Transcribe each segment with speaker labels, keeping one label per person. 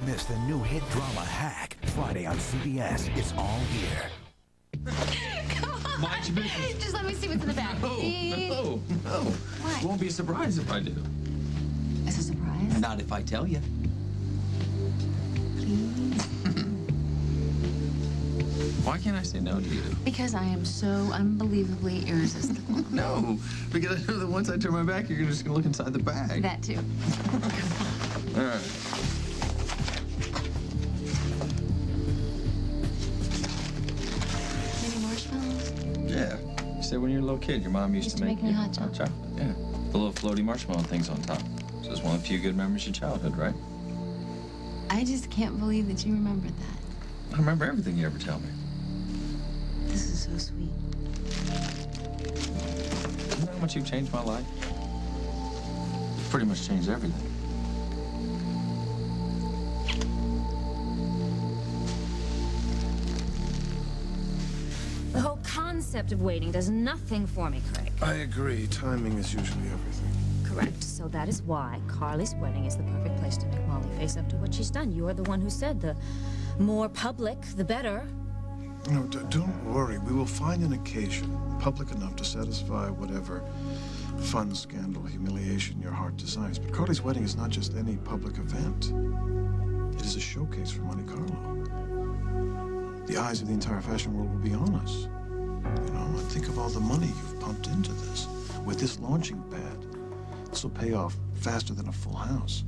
Speaker 1: Miss the new hit drama Hack, Friday on CBS. It's all here.
Speaker 2: Come on.
Speaker 3: Mind your business.
Speaker 2: Just let me see what's in the bag.
Speaker 3: No.
Speaker 2: What?
Speaker 3: It won't be a surprise if I do.
Speaker 2: It's a surprise?
Speaker 3: Not if I tell you.
Speaker 2: Please?
Speaker 3: Why can't I say no to you?
Speaker 2: Because I am so unbelievably irresistible.
Speaker 3: No, because I know that once I turn my back, you're just gonna look inside the bag.
Speaker 2: That too.
Speaker 3: All right.
Speaker 2: Mini marshmallows?
Speaker 3: Yeah. You said when you were a little kid, your mom used to make
Speaker 2: me
Speaker 3: you
Speaker 2: hot chocolate.
Speaker 3: Yeah. The little floaty marshmallow things on top. So it's one of the few good memories of childhood, right?
Speaker 2: I just can't believe that you remembered that.
Speaker 3: I remember everything you ever tell me.
Speaker 2: This is so sweet.
Speaker 3: You know how much you've changed my life? You've pretty much changed everything.
Speaker 4: The whole concept of waiting does nothing for me, Craig.
Speaker 5: I agree. Timing is usually everything.
Speaker 4: Correct. So that is why Carly's wedding is the perfect place to make Molly face up to what she's done. You are the one who said the more public, the better.
Speaker 5: No, don't worry. We will find an occasion public enough to satisfy whatever fun, scandal, humiliation your heart desires. But Carly's wedding is not just any public event. It is a showcase for Monte Carlo. The eyes of the entire fashion world will be on us. You know, and think of all the money you've pumped into this. With this launching pad, this will pay off faster than a full house.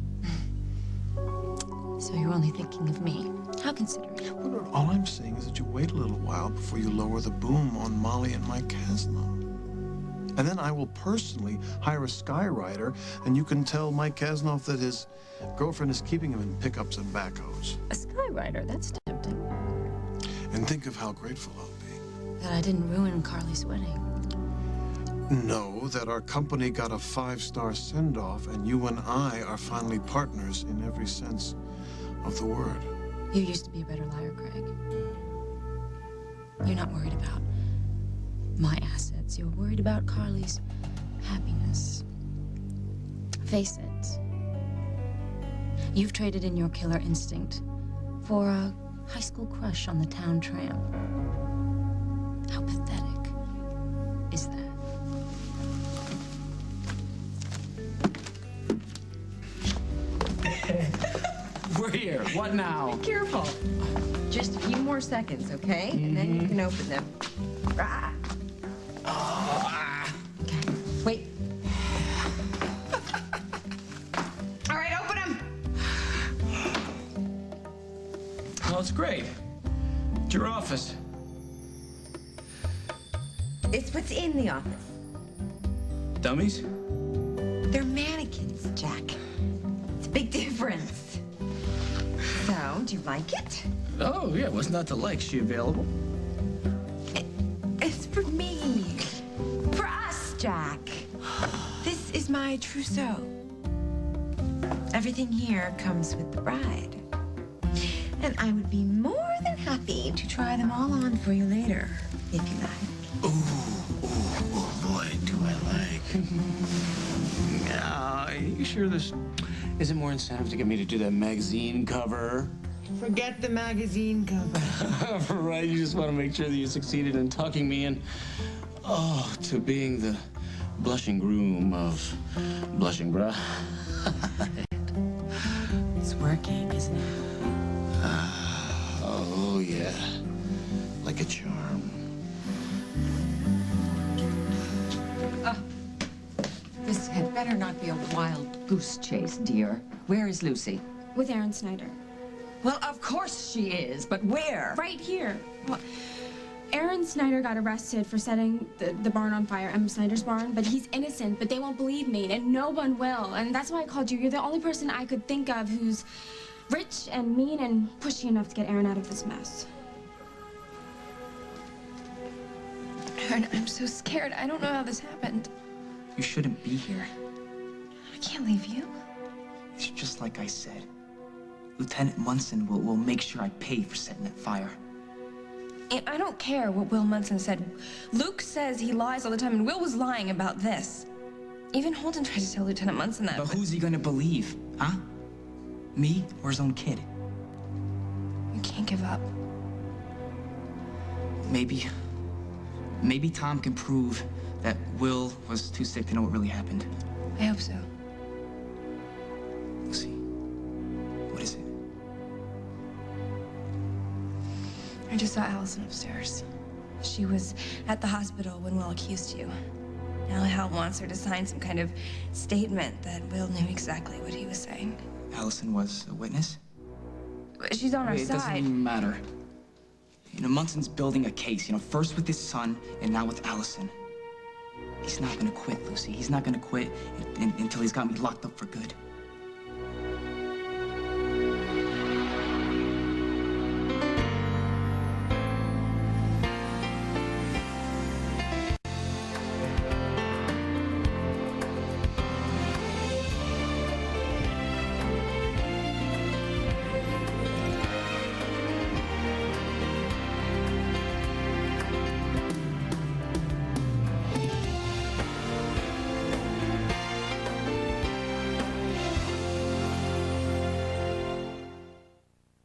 Speaker 2: So you're only thinking of me. How considerate.
Speaker 5: Well, no, all I'm saying is that you wait a little while before you lower the boom on Molly and Mike Casno. And then I will personally hire a skywriter, and you can tell Mike Kasnoff that his girlfriend is keeping him in pickups and backhoes.
Speaker 2: A skywriter, that's tempting.
Speaker 5: And think of how grateful I'll be.
Speaker 2: That I didn't ruin Carly's wedding.
Speaker 5: No, that our company got a 5-star send-off, and you and I are finally partners in every sense of the word.
Speaker 2: You used to be a better liar, Craig. You're not worried about my assets. You're worried about Carly's happiness. Face it. You've traded in your killer instinct for a high school crush on the town tramp. How pathetic is that?
Speaker 6: We're here. What now?
Speaker 7: Be careful. Just a few more seconds, okay? And then you can open them. Ah. Okay. Wait. All right, open them.
Speaker 6: Well, it's great. It's your office.
Speaker 7: It's what's in the office.
Speaker 6: Dummies?
Speaker 7: They're mannequins, Jack. It's a big difference. So, do you like it?
Speaker 6: Oh, yeah. What's not to like? Is she available?
Speaker 7: It's for me. For us, Jack. This is my trousseau. Everything here comes with the bride. And I would be more than happy to try them all on for you later, if you like.
Speaker 6: Oh, boy, do I like. You sure this isn't more incentive to get me to do that magazine cover?
Speaker 7: Forget the magazine cover.
Speaker 6: Right, you just want to make sure that you succeeded in talking me in, to being the blushing groom of Blushing Bride.
Speaker 7: It's working, isn't it?
Speaker 6: Oh, yeah. Like a charm.
Speaker 7: This had better not be a wild goose chase, dear. Where is Lucy?
Speaker 8: With Aaron Snyder.
Speaker 7: Well, of course she is, but where?
Speaker 8: Right here. Well, Aaron Snyder got arrested for setting the barn on fire, M. Snyder's barn, but he's innocent, but they won't believe me, and no one will. And that's why I called you. You're the only person I could think of who's rich and mean and pushy enough to get Aaron out of this mess. Aaron, I'm so scared. I don't know how this happened.
Speaker 9: You shouldn't be here.
Speaker 8: I can't leave you.
Speaker 9: It's just like I said. Lieutenant Munson will make sure I pay for setting that fire.
Speaker 8: And I don't care what Will Munson said. Luke says he lies all the time, and Will was lying about this. Even Holden tried to tell Lieutenant Munson that.
Speaker 9: But who's he gonna believe, huh? Me or his own kid?
Speaker 7: can't give up.
Speaker 9: Maybe Tom can prove that Will was too sick to know what really happened.
Speaker 7: I hope so.
Speaker 9: Lucy, what is it?
Speaker 7: I just saw Allison upstairs. She was at the hospital when Will accused you. Now Hal wants her to sign some kind of statement that Will knew exactly what he was saying.
Speaker 9: Allison was a witness?
Speaker 7: She's on our
Speaker 9: It doesn't
Speaker 7: side.
Speaker 9: even matter. You know, Munson's building a case, you know, first with his son and now with Allison. He's not gonna quit, Lucy. He's not gonna quit until he's got me locked up for good.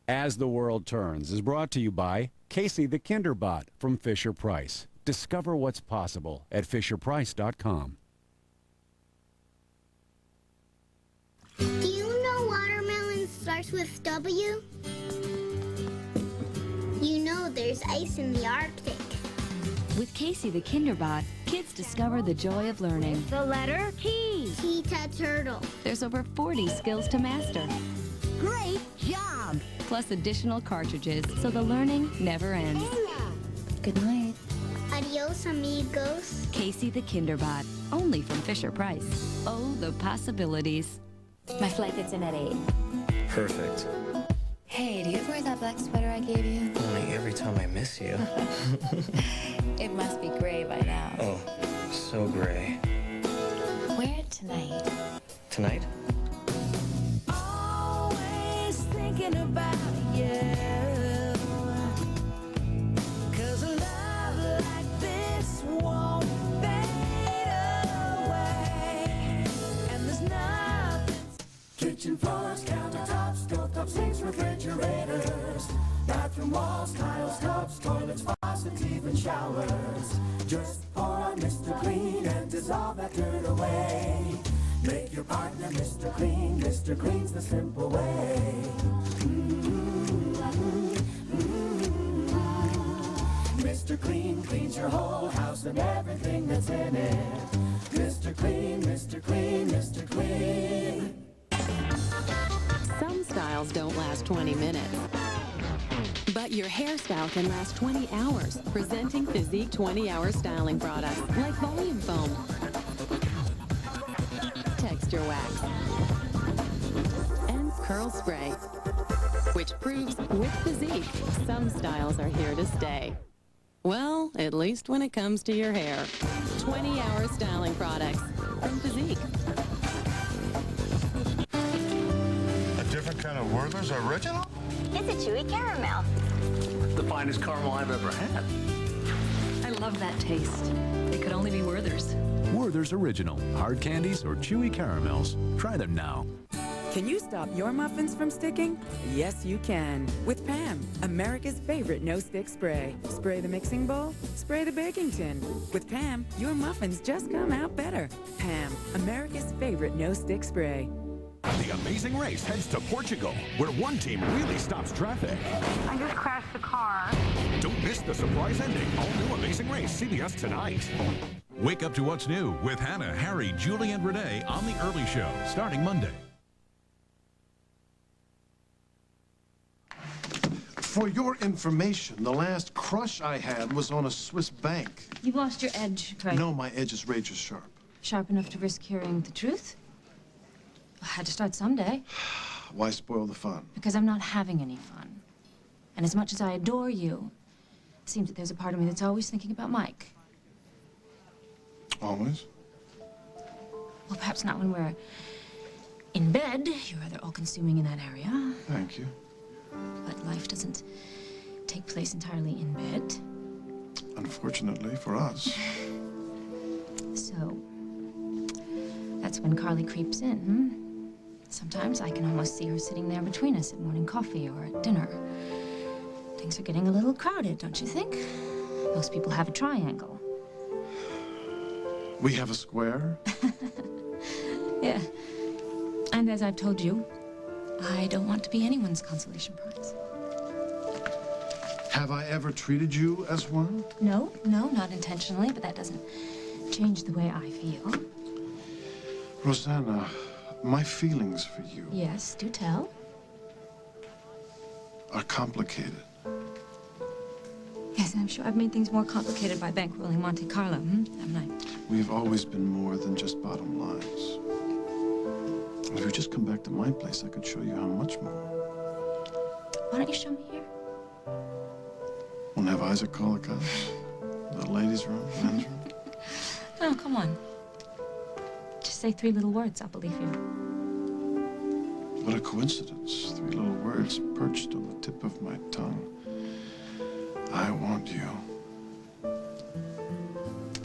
Speaker 10: As the World Turns is brought to you by Casey the Kinderbot from Fisher-Price. Discover what's possible at fisherprice.com.
Speaker 11: Do you know watermelon starts with W? You know there's ice in the Arctic.
Speaker 12: With Casey the Kinderbot, kids discover the joy of learning.
Speaker 11: The letter T. T to turtle.
Speaker 12: There's over 40 skills to master.
Speaker 11: Great job!
Speaker 12: Plus additional cartridges, so the learning never ends.
Speaker 11: Good night. Adios, amigos.
Speaker 12: Casey the Kinderbot, only from Fisher-Price. Oh, the possibilities.
Speaker 13: My flight gets in at 8.
Speaker 14: Perfect.
Speaker 13: Hey, do you ever wear that black sweater I gave you?
Speaker 14: Only every time I miss you.
Speaker 13: It must be gray by now.
Speaker 14: Oh, so gray.
Speaker 13: Wear it tonight.
Speaker 14: Tonight?
Speaker 15: Always thinking about you. 'Cause a love like this won't fade away. And there's nothing.
Speaker 16: Kitchen floors, countertops, stovetop sinks, refrigerators, bathroom walls, tiles, tubs, toilets, faucets, even showers. Just pour on Mr. Clean and dissolve that dirt away. Make your partner Mr. Clean. Mr. Clean's the simple way. Mr. Clean cleans your whole house and everything that's in it. Mr. Clean, Mr. Clean, Mr. Clean.
Speaker 17: Some styles don't last 20 minutes. But your hairstyle can last 20 hours. Presenting Physique 20-hour styling products like volume foam, texture wax, and curl spray, which proves with Physique, some styles are here to stay. Well, at least when it comes to your hair. 20-hour styling products from Physique.
Speaker 18: A different kind of Werther's original?
Speaker 11: It's a chewy caramel.
Speaker 19: The finest caramel I've ever had.
Speaker 20: I love that taste. It could only be Werther's.
Speaker 1: Werther's Original. Hard candies or chewy caramels. Try them now.
Speaker 21: Can you stop your muffins from sticking? Yes, you can. With Pam, America's favorite no-stick spray. Spray the mixing bowl, spray the baking tin. With Pam, your muffins just come out better. Pam, America's favorite no-stick spray.
Speaker 1: The Amazing Race heads to Portugal, where one team really stops traffic.
Speaker 22: I just crashed the car.
Speaker 1: Don't miss the surprise ending. All new Amazing Race, CBS tonight.
Speaker 23: Wake up to what's new with Hannah, Harry, Julie, and Renee on The Early Show, starting Monday.
Speaker 5: For your information, the last crush I had was on a Swiss bank.
Speaker 2: You've lost your edge, Craig.
Speaker 5: No, my edge is razor sharp.
Speaker 2: Sharp enough to risk hearing the truth? I had to start someday.
Speaker 5: Why spoil the fun?
Speaker 2: Because I'm not having any fun. And as much as I adore you, it seems that there's a part of me that's always thinking about Mike.
Speaker 5: Always?
Speaker 2: Well, perhaps not when we're in bed. You're rather all-consuming in that area.
Speaker 5: Thank you.
Speaker 2: But life doesn't take place entirely in bed.
Speaker 5: Unfortunately for us.
Speaker 2: So, that's when Carly creeps in, Sometimes I can almost see her sitting there between us at morning coffee or at dinner. Things are getting a little crowded, don't you think? Most people have a triangle.
Speaker 5: We have a square?
Speaker 2: Yeah. And as I've told you, I don't want to be anyone's consolation prize.
Speaker 5: Have I ever treated you as one?
Speaker 2: No, not intentionally, but that doesn't change the way I feel.
Speaker 5: Rosanna, my feelings for you
Speaker 2: Yes, do tell.
Speaker 5: are complicated.
Speaker 2: Yes, I'm sure I've made things more complicated by bankrolling Monte Carlo, haven't I?
Speaker 5: We've always been more than just bottom lines. If you just come back to my place, I could show you how much more.
Speaker 2: Why don't you show me here?
Speaker 5: Won't have Isaac call the cops? The ladies' room, men's room?
Speaker 2: Oh, come on. Just say 3 little words, I'll believe you.
Speaker 5: What a coincidence. 3 little words perched on the tip of my tongue. I want you.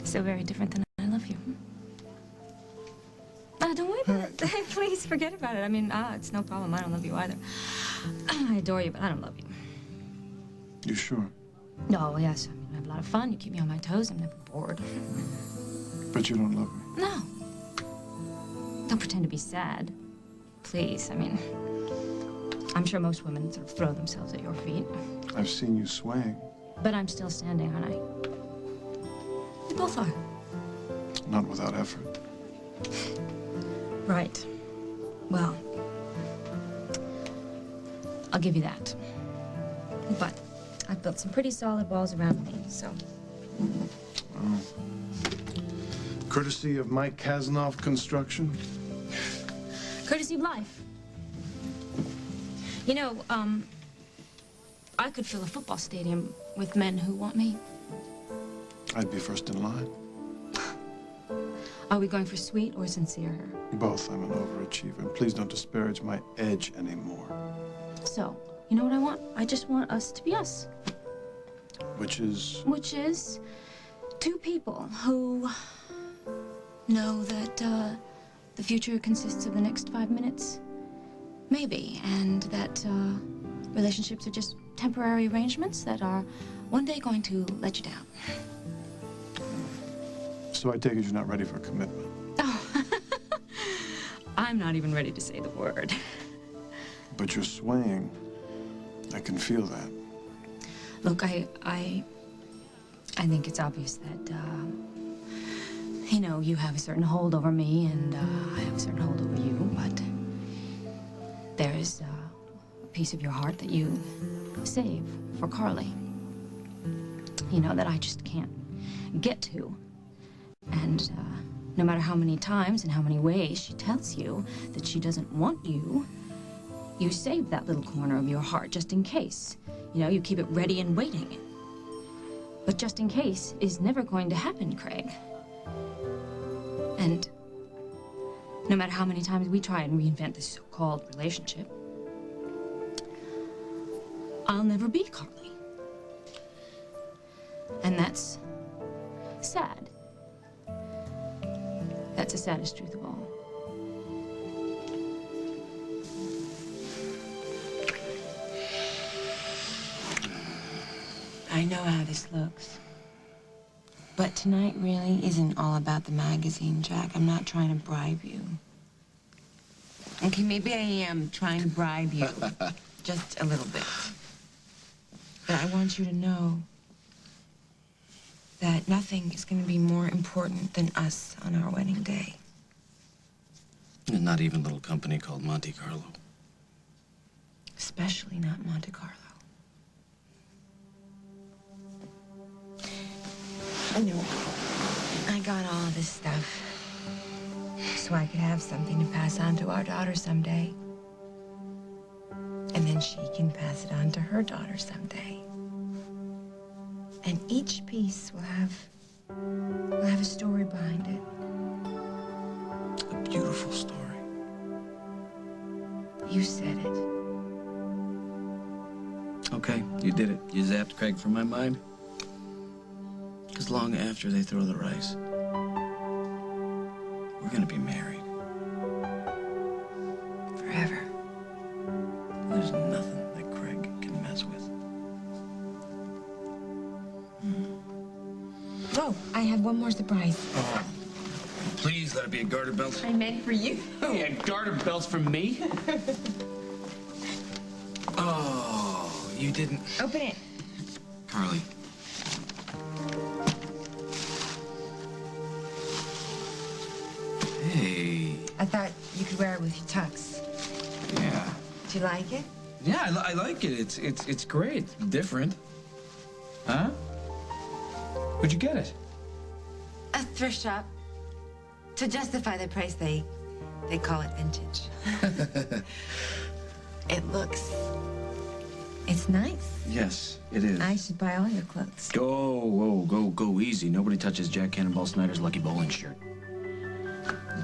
Speaker 2: So very different than I love you. Don't worry about it. Please forget about it. I mean, it's no problem. I don't love you either. I adore you, but I don't love you.
Speaker 5: You sure?
Speaker 2: No, yes. I mean, I have a lot of fun. You keep me on my toes. I'm never bored.
Speaker 5: But you don't love me?
Speaker 2: No. Don't pretend to be sad. Please, I mean, I'm sure most women sort of throw themselves at your feet.
Speaker 5: I've seen you swaying.
Speaker 2: But I'm still standing, aren't I? We both are.
Speaker 5: Not without effort.
Speaker 2: Right. Well, I'll give you that. But I've built some pretty solid walls around me, so...
Speaker 5: Oh. Courtesy of Mike Kasanoff Construction?
Speaker 2: Courtesy of life. You know, I could fill a football stadium with men who want me.
Speaker 5: I'd be first in line.
Speaker 2: Are we going for sweet or sincere?
Speaker 5: Both. I'm an overachiever. And please don't disparage my edge anymore.
Speaker 2: So, you know what I want? I just want us to be us.
Speaker 5: Which is?
Speaker 2: Which is 2 people who know that the future consists of the next 5 minutes. Maybe. And that relationships are just temporary arrangements that are one day going to let you down.
Speaker 5: So I take it you're not ready for a commitment.
Speaker 2: Oh. I'm not even ready to say the word.
Speaker 5: But you're swaying. I can feel that.
Speaker 2: Look, I think it's obvious that, you know, you have a certain hold over me and I have a certain hold over you, but there is a piece of your heart that you save for Carly. You know, that I just can't get to. And no matter how many times and how many ways she tells you that she doesn't want you, you save that little corner of your heart just in case. You know, you keep it ready and waiting. But just in case is never going to happen, Craig. And no matter how many times we try and reinvent this so-called relationship, I'll never be Carly. And that's sad. That's the saddest truth of all. I know how this looks. But tonight really isn't all about the magazine, Jack. I'm not trying to bribe you. Okay, maybe I am trying to bribe you. Just a little bit. But I want you to know that nothing is going to be more important than us on our wedding day.
Speaker 3: And not even a little company called Monte Carlo.
Speaker 2: Especially not Monte Carlo. You know, I got all this stuff so I could have something to pass on to our daughter someday. And then she can pass it on to her daughter someday. And each piece will have a story behind it.
Speaker 3: A beautiful story.
Speaker 2: You said it.
Speaker 3: Okay, you did it. You zapped Craig from my mind. Because long after they throw the rice, we're gonna be married.
Speaker 2: Forever.
Speaker 3: There's nothing that Craig can mess with.
Speaker 7: Oh, I have one more surprise.
Speaker 3: Oh, please let it be a garter belt.
Speaker 7: I meant for you.
Speaker 9: Hey, a garter belt's from me?
Speaker 3: Oh, you didn't...
Speaker 7: Open it.
Speaker 3: Carly. Hey.
Speaker 7: I thought you could wear it with your tux.
Speaker 3: Yeah.
Speaker 7: Do you like it?
Speaker 3: Yeah, I like it. It's great. Different. Huh? Where'd you get it?
Speaker 7: A thrift shop. To justify the price, they call it vintage. It's nice.
Speaker 3: Yes, it is.
Speaker 7: I should buy all your clothes.
Speaker 3: Go easy. Nobody touches Jack Cannonball Snyder's Lucky Bowling shirt.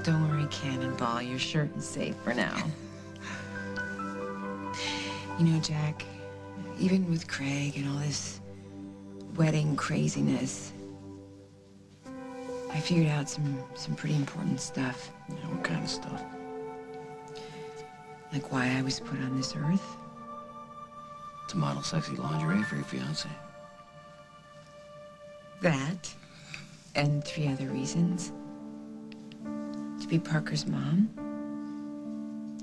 Speaker 7: Don't worry, Cannonball. Your shirt is safe for now. You know, Jack, even with Craig and all this wedding craziness, I figured out some pretty important stuff.
Speaker 3: Yeah, what kind of stuff?
Speaker 7: Like why I was put on this earth.
Speaker 3: To model sexy lingerie for your fiancé.
Speaker 7: That, and 3 other reasons. To be Parker's mom,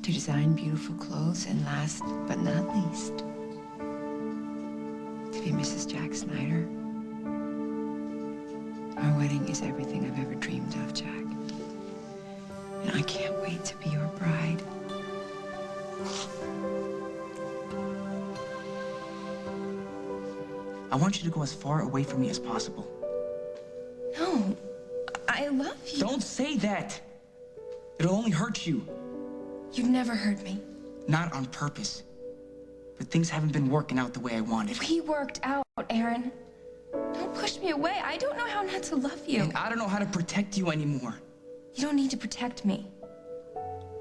Speaker 7: to design beautiful clothes, and last but not least, to be Mrs. Jack Snyder. Our wedding is everything I've ever dreamed of, Jack. And I can't wait to be your bride.
Speaker 9: I want you to go as far away from me as possible.
Speaker 7: No, I love you.
Speaker 9: Don't say that. It'll only hurt you.
Speaker 7: You've never hurt me.
Speaker 9: Not on purpose. But things haven't been working out the way I wanted.
Speaker 7: We worked out, Aaron. Don't push me away. I don't know how not to love you.
Speaker 9: And I don't know how to protect you anymore.
Speaker 7: You don't need to protect me.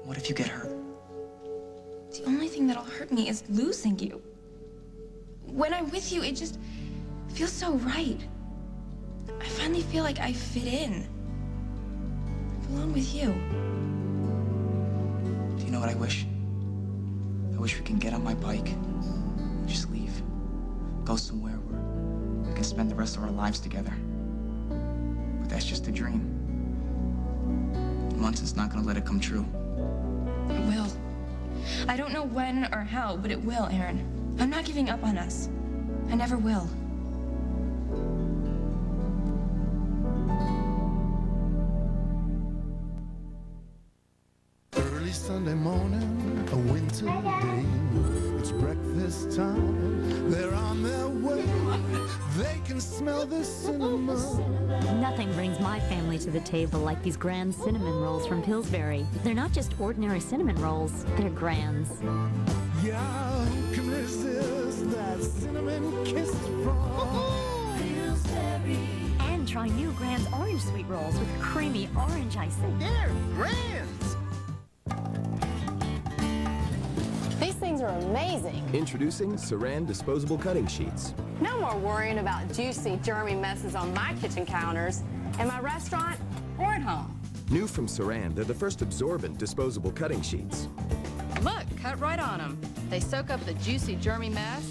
Speaker 9: What if you get hurt?
Speaker 7: The only thing that'll hurt me is losing you. When I'm with you, it just feels so right. I finally feel like I fit in. I belong with you.
Speaker 9: Do you know what I wish? I wish we can get on my bike and just leave. Go somewhere where we can spend the rest of our lives together. But that's just a dream. Munson's not gonna let it come true.
Speaker 7: It will. I don't know when or how, but it will, Aaron. I'm not giving up on us. I never will.
Speaker 16: Early Sunday morning, a winter day. It's breakfast time. They're on their way. They can smell the cinnamon.
Speaker 12: Nothing brings my family to the table like these grand cinnamon rolls from Pillsbury. They're not just ordinary cinnamon rolls, they're grands.
Speaker 16: Yeah, who can resist that cinnamon kiss from Pillsbury?
Speaker 12: And try new Grand's orange sweet rolls with creamy orange icing.
Speaker 16: They're grands!
Speaker 4: These things are amazing.
Speaker 6: Introducing Saran disposable cutting sheets.
Speaker 4: No more worrying about juicy, germy messes on my kitchen counters, in my restaurant, or at home.
Speaker 6: New from Saran, they're the first absorbent disposable cutting sheets.
Speaker 8: Look, cut right on them. They soak up the juicy, germy mess.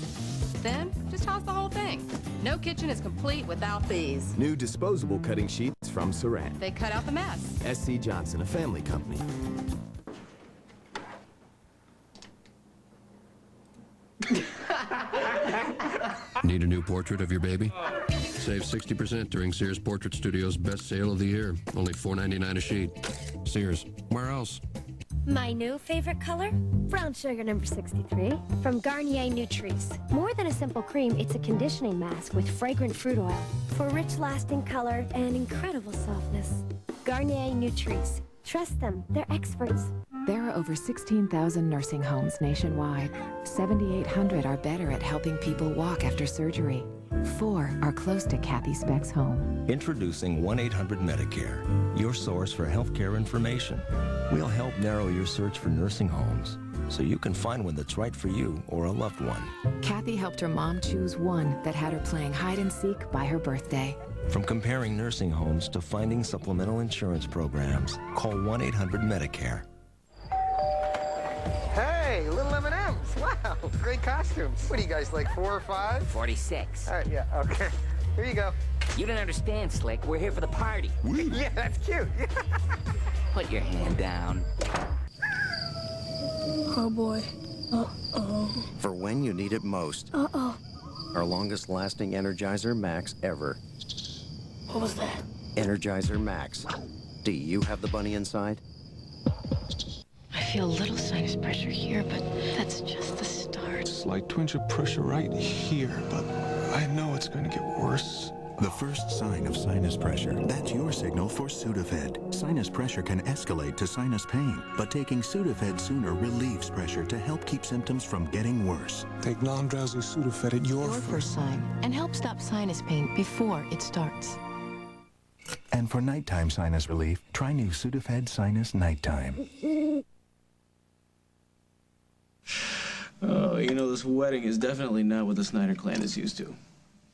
Speaker 8: Then, just toss the whole thing. No kitchen is complete without these.
Speaker 6: New disposable cutting sheets from Saran.
Speaker 8: They cut out the mess.
Speaker 6: SC Johnson, a family company.
Speaker 24: Need a new portrait of your baby? Save 60% during Sears Portrait Studio's best sale of the year. Only $4.99 a sheet. Sears. Where else?
Speaker 11: My new favorite color? Brown sugar number 63 from Garnier Nutrice. More than a simple cream, it's a conditioning mask with fragrant fruit oil for rich, lasting color and incredible softness. Garnier Nutrice. Trust them. They're experts.
Speaker 25: There are over 16,000 nursing homes nationwide. 7,800 are better at helping people walk after surgery. 4 are close to Kathy Speck's home.
Speaker 26: Introducing 1-800-MEDICARE, your source for healthcare information. We'll help narrow your search for nursing homes so you can find one that's right for you or a loved one.
Speaker 25: Kathy helped her mom choose one that had her playing hide and seek by her birthday.
Speaker 26: From comparing nursing homes to finding supplemental insurance programs, call 1-800-MEDICARE.
Speaker 27: Hey, little M&Ms. Wow, great costumes. What do you guys like, 4 or 5?
Speaker 25: 46.
Speaker 27: All right, yeah, okay. Here you go.
Speaker 10: You don't understand, Slick. We're here for the party.
Speaker 27: Yeah, that's cute.
Speaker 10: Put your hand down.
Speaker 13: Oh, boy. Uh-oh.
Speaker 14: For when you need it most.
Speaker 13: Uh-oh.
Speaker 14: Our longest lasting Energizer Max ever.
Speaker 13: What was that?
Speaker 14: Energizer Max. Do you have the bunny inside?
Speaker 15: I feel a little sinus pressure here, but that's just the start.
Speaker 5: Slight twinge of pressure right here, but I know it's going to get worse.
Speaker 1: The first sign of sinus pressure. That's your signal for Sudafed. Sinus pressure can escalate to sinus pain, but taking Sudafed sooner relieves pressure to help keep symptoms from getting worse.
Speaker 5: Take non-drowsy Sudafed at your
Speaker 15: first sign, and help stop sinus pain before it starts.
Speaker 1: And for nighttime sinus relief, try new Sudafed Sinus Nighttime.
Speaker 3: Oh, you know, this wedding is definitely not what the Snyder clan is used to.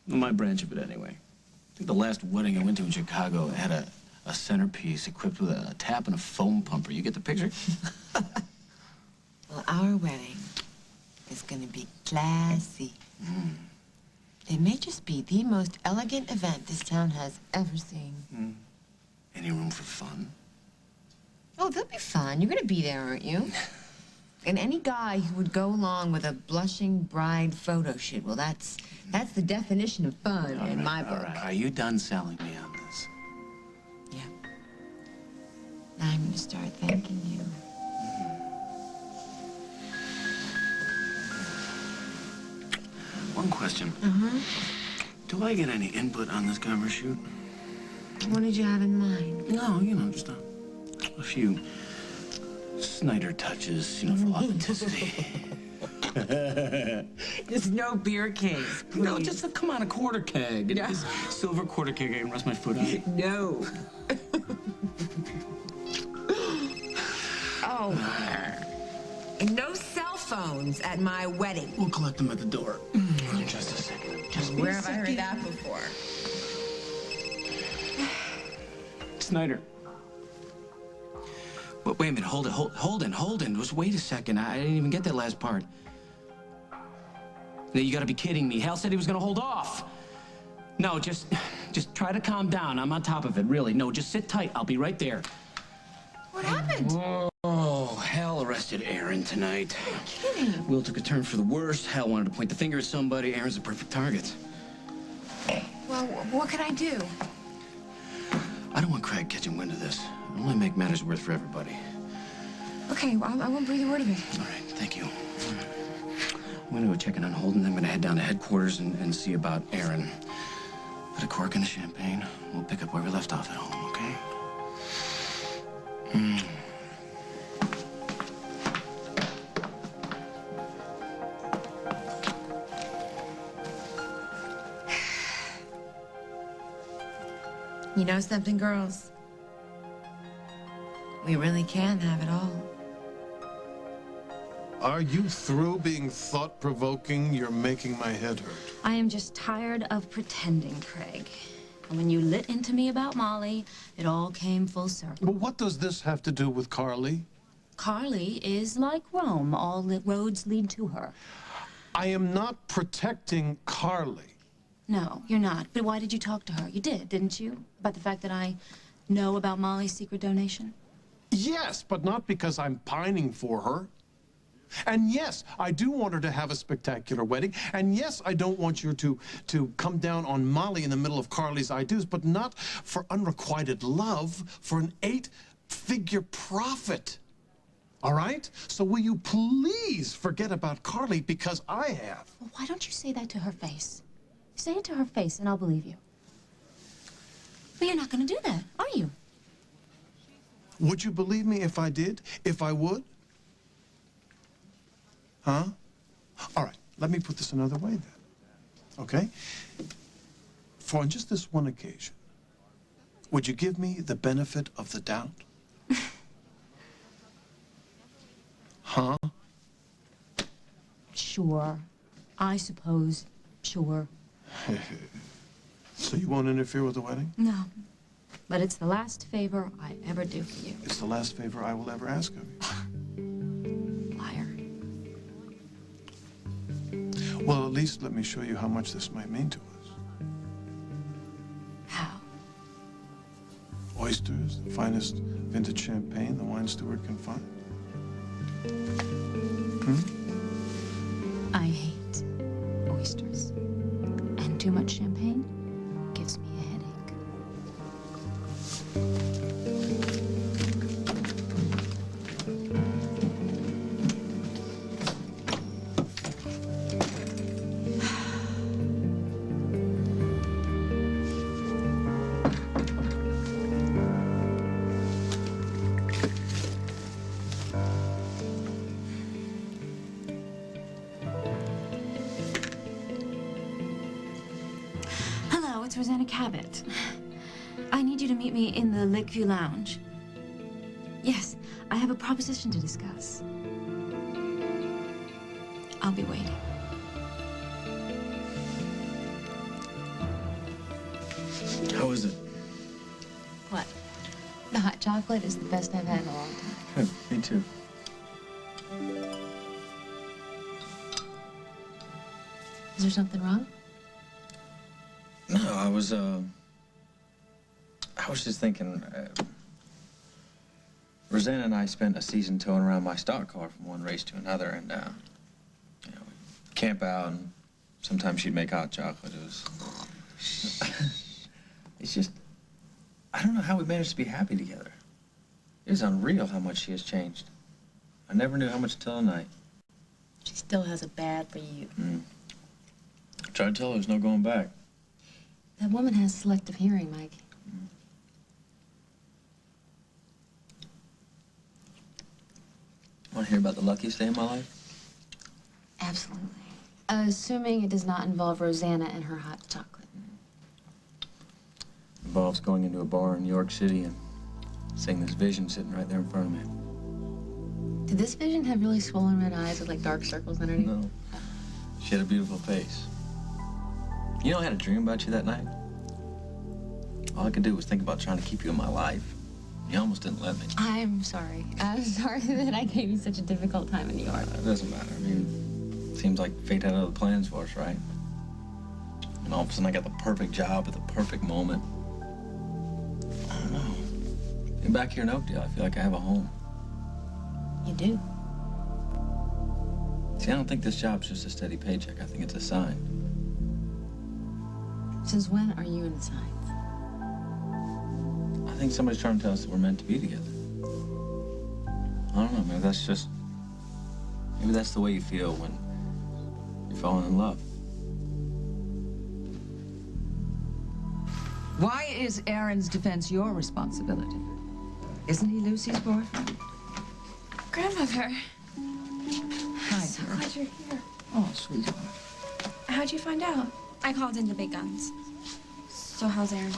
Speaker 3: My branch of it, anyway. I think the last wedding I went to in Chicago had a centerpiece equipped with a tap and a foam pumper. You get the picture?
Speaker 17: Well, our wedding is going to be classy. It may just be the most elegant event this town has ever seen.
Speaker 3: Any room for fun?
Speaker 17: Oh, there'll be fun. You're going to be there, aren't you? And any guy who would go along with a blushing bride photo shoot, well, that's the definition of fun in my book.
Speaker 3: All right. Are you done selling me on this?
Speaker 17: Yeah. Now I'm going to start thanking you.
Speaker 3: One question. Do I get any input on this camera shoot?
Speaker 17: What did you have in mind?
Speaker 3: No, you know, just a few Snyder touches, you know, for authenticity.
Speaker 17: There's no beer case. Please.
Speaker 3: No, just come on, a quarter keg.
Speaker 17: Yeah.
Speaker 3: This silver quarter keg I can rest my foot on.
Speaker 17: No. Oh. And no cell phones at my wedding.
Speaker 3: We'll collect them at the door. Just a second. Just
Speaker 17: Where have I heard that before?
Speaker 3: Snyder. But wait a minute, hold it. Just wait a second. I didn't even get that last part. Now, you gotta be kidding me. Hal said he was gonna hold off. No, just try to calm down. I'm on top of it, really. No, just sit tight. I'll be right there.
Speaker 17: What happened?
Speaker 3: Oh, Hal arrested Aaron tonight.
Speaker 17: Are you kidding?
Speaker 3: Will took a turn for the worse. Hal wanted to point the finger at somebody. Aaron's the perfect target.
Speaker 17: Well, what can I do?
Speaker 3: I don't want Craig catching wind of this. It'll only make matters worse for everybody.
Speaker 17: Okay, well, I won't breathe a word of it.
Speaker 3: All right, thank you. I'm gonna go check in on Holden, then I'm gonna head down to headquarters and see about Aaron. Put a cork in the champagne. We'll pick up where we left off at home, okay?
Speaker 17: You know something, girls? We really can have it all.
Speaker 5: Are you through being thought-provoking? You're making my head hurt.
Speaker 2: I am just tired of pretending, Craig. And when you lit into me about Molly, it all came full circle.
Speaker 5: But what does this have to do with Carly?
Speaker 2: Carly is like Rome. All the roads lead to her.
Speaker 5: I am not protecting Carly.
Speaker 2: No, you're not. But why did you talk to her? You did, didn't you? About the fact that I know about Molly's secret donation?
Speaker 5: Yes, but not because I'm pining for her. And yes, I do want her to have a spectacular wedding. And yes, I don't want you to come down on Molly in the middle of Carly's ideas, but not for unrequited love, for an 8-figure profit. All right? So will you please forget about Carly, because I have.
Speaker 2: Well, why don't you say that to her face? Say it to her face and I'll believe you. But you're not going to do that, are you?
Speaker 5: Would you believe me if I did? If I would? Huh? All right, let me put this another way then. Okay? For on just this one occasion, would you give me the benefit of the doubt? Huh?
Speaker 2: Sure. I suppose. Sure.
Speaker 5: So you won't interfere with the wedding?
Speaker 2: No. But it's the last favor I ever do for you.
Speaker 5: It's the last favor I will ever ask of you.
Speaker 2: Liar.
Speaker 5: Well, at least let me show you how much this might mean to us. Oysters, the finest vintage champagne the wine steward can find.
Speaker 2: I hate oysters. And too much champagne gives me a headache. Hello, it's Rosanna Cabot. I need you to meet me in the Lakeview Lounge. Yes, I have a proposition to discuss. I'll be waiting.
Speaker 3: How is it?
Speaker 2: What? The hot chocolate is the best I've had in a long time.
Speaker 3: Good. Me too.
Speaker 2: Is there something wrong?
Speaker 3: No, I was just thinking, Rosanna and I spent a season towing around my stock car from one race to another, and, you know, we'd camp out, and sometimes she'd make hot chocolate. It was... It's just... I don't know how we managed to be happy together. It was unreal how much she has changed. I never knew how much until tonight.
Speaker 2: She still has a bad for you.
Speaker 3: I tried to tell her there's no going back.
Speaker 2: That woman has selective hearing, Mike.
Speaker 3: Want to hear about the luckiest day of my life?
Speaker 2: Absolutely. Assuming it does not involve Rosanna and her hot chocolate.
Speaker 3: It involves going into a bar in New York City and seeing this vision sitting right there in front of me.
Speaker 2: Did this vision have really swollen red eyes with like dark circles underneath?
Speaker 3: No. She had a beautiful face. You know, I had a dream about you that night. All I could do was think about trying to keep you in my life. You almost didn't let me.
Speaker 2: I'm sorry. I'm sorry that I gave you such a difficult time in New York.
Speaker 3: It doesn't matter. I mean, it seems like fate had other plans for us, right? And all of a sudden I got the perfect job at the perfect moment. I don't know. Being back here in Oakdale, I feel like I have a home.
Speaker 2: You do?
Speaker 3: See, I don't think this job's just a steady paycheck. I think it's a sign.
Speaker 2: Since when are you in the signs?
Speaker 3: I think somebody's trying to tell us that we're meant to be together. I don't know, maybe that's the way you feel when you're falling in love.
Speaker 9: Why is Aaron's defense your responsibility? Isn't he Lucy's boyfriend?
Speaker 7: Grandmother.
Speaker 9: Hi,
Speaker 7: So
Speaker 9: dear.
Speaker 7: glad you're here.
Speaker 9: Oh, sweetheart.
Speaker 7: How'd you find out? I called in the big guns. So how's Aaron?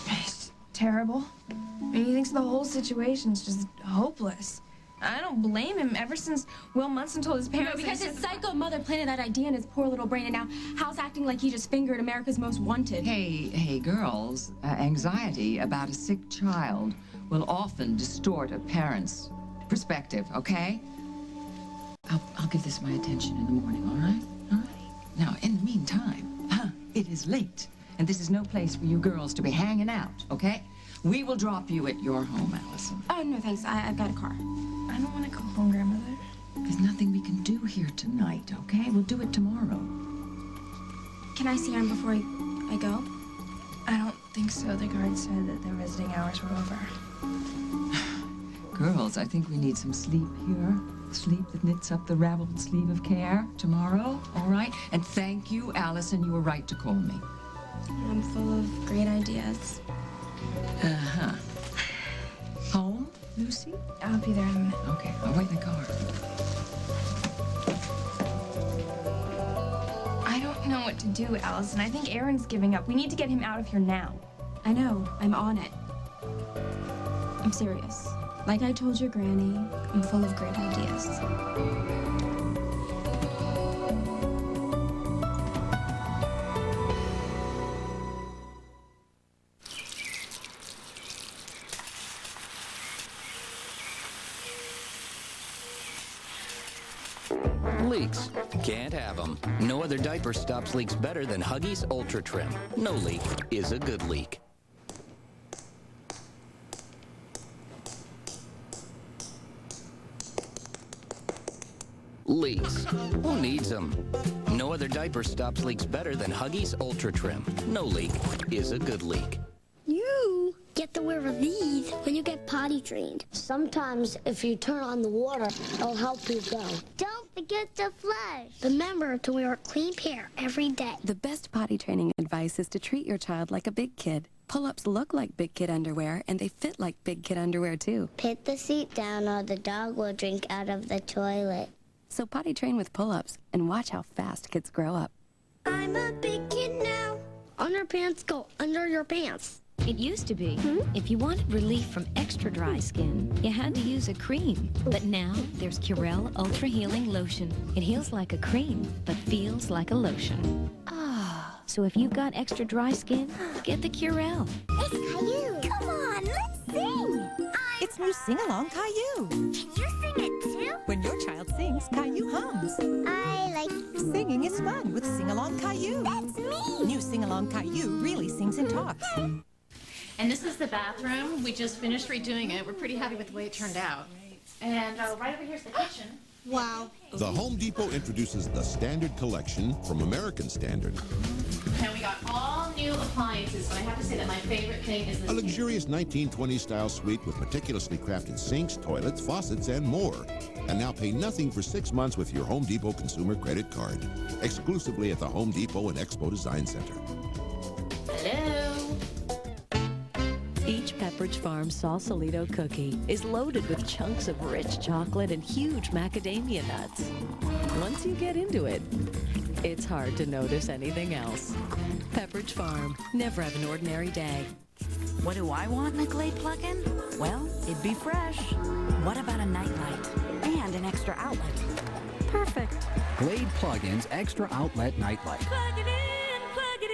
Speaker 7: He's terrible. And he thinks the whole situation's just hopeless. I don't blame him. Ever since Will Munson told his parents...
Speaker 18: No, because his psycho mother planted that idea in his poor little brain, and now Hal's acting like he just fingered America's Most Wanted.
Speaker 9: Hey, girls. Anxiety about a sick child will often distort a parent's perspective, okay? I'll give this my attention in the morning, all right? All right? Now, in the meantime, it is late, and this is no place for you girls to be hanging out, okay? We will drop you at your home, Allison.
Speaker 18: Oh, no, thanks. I've got a car.
Speaker 7: I don't want to go home, Grandmother.
Speaker 9: There's nothing we can do here tonight, okay? We'll do it tomorrow.
Speaker 18: Can I see Aaron before I go?
Speaker 7: I don't think so. The guard said that their visiting hours were over.
Speaker 9: Girls, I think we need some sleep here. Sleep that knits up the raveled sleeve of care tomorrow, all right? And thank you, Allison. You were right to call me.
Speaker 18: I'm full of great ideas.
Speaker 9: Uh-huh. Home, Lucy?
Speaker 7: I'll be there in a minute.
Speaker 9: Okay, I'll wait in the car.
Speaker 7: I don't know what to do, Allison. I think Aaron's giving up. We need to get him out of here now.
Speaker 18: I know. I'm on it. I'm serious. Like I told your granny, I'm full of great ideas.
Speaker 10: Leaks. Can't have them. No other diaper stops leaks better than Huggies Ultra Trim. No leak is a good leak. Leaks. Who needs them? No other diaper stops leaks better than Huggies Ultra Trim. No leak is a good leak.
Speaker 11: You get to wear these when you get potty trained. Sometimes if you turn on the water, it'll help you go. Don't forget to flush. Remember to wear a clean pair every day.
Speaker 12: The best potty training advice is to treat your child like a big kid. Pull-ups look like big kid underwear, and they fit like big kid underwear, too.
Speaker 11: Put the seat down or the dog will drink out of the toilet.
Speaker 12: So potty train with pull-ups and watch how fast kids grow up.
Speaker 11: I'm a big kid now. Underpants go under your pants.
Speaker 16: It used to be, if you wanted relief from extra dry skin, you had to use a cream. But now, there's Curel Ultra Healing Lotion. It heals like a cream, but feels like a lotion. Ah. So if you've got extra dry skin, get the Curel.
Speaker 11: It's Caillou. Come on, let's sing.
Speaker 19: It's new Sing-Along Caillou.
Speaker 11: Can you sing it too?
Speaker 19: When your child sings, Caillou hums.
Speaker 11: I like...
Speaker 19: Singing is fun with Sing-Along Caillou.
Speaker 11: That's me.
Speaker 19: New Sing-Along Caillou really sings and talks.
Speaker 8: And this is the bathroom. We just finished redoing it. We're pretty happy with the way it turned out. And right over here is the kitchen.
Speaker 11: Wow.
Speaker 20: The Home Depot introduces the Standard Collection from American Standard.
Speaker 8: And we got all new appliances, but I have to say that my favorite thing is this.
Speaker 20: A luxurious 1920s style suite with meticulously crafted sinks, toilets, faucets, and more. And now pay nothing for 6 months with your Home Depot consumer credit card. Exclusively at the Home Depot and Expo Design Center.
Speaker 8: Hello.
Speaker 15: Each Pepperidge Farm Sausalito cookie is loaded with chunks of rich chocolate and huge macadamia nuts. Once you get into it, it's hard to notice anything else. Pepperidge Farm, never have an ordinary day.
Speaker 21: What do I want in a Glade plug-in? Well, it'd be fresh. What about a nightlight and an extra outlet? Perfect.
Speaker 22: Glade Plug-in's Extra Outlet Nightlight.
Speaker 21: Plug it in, plug it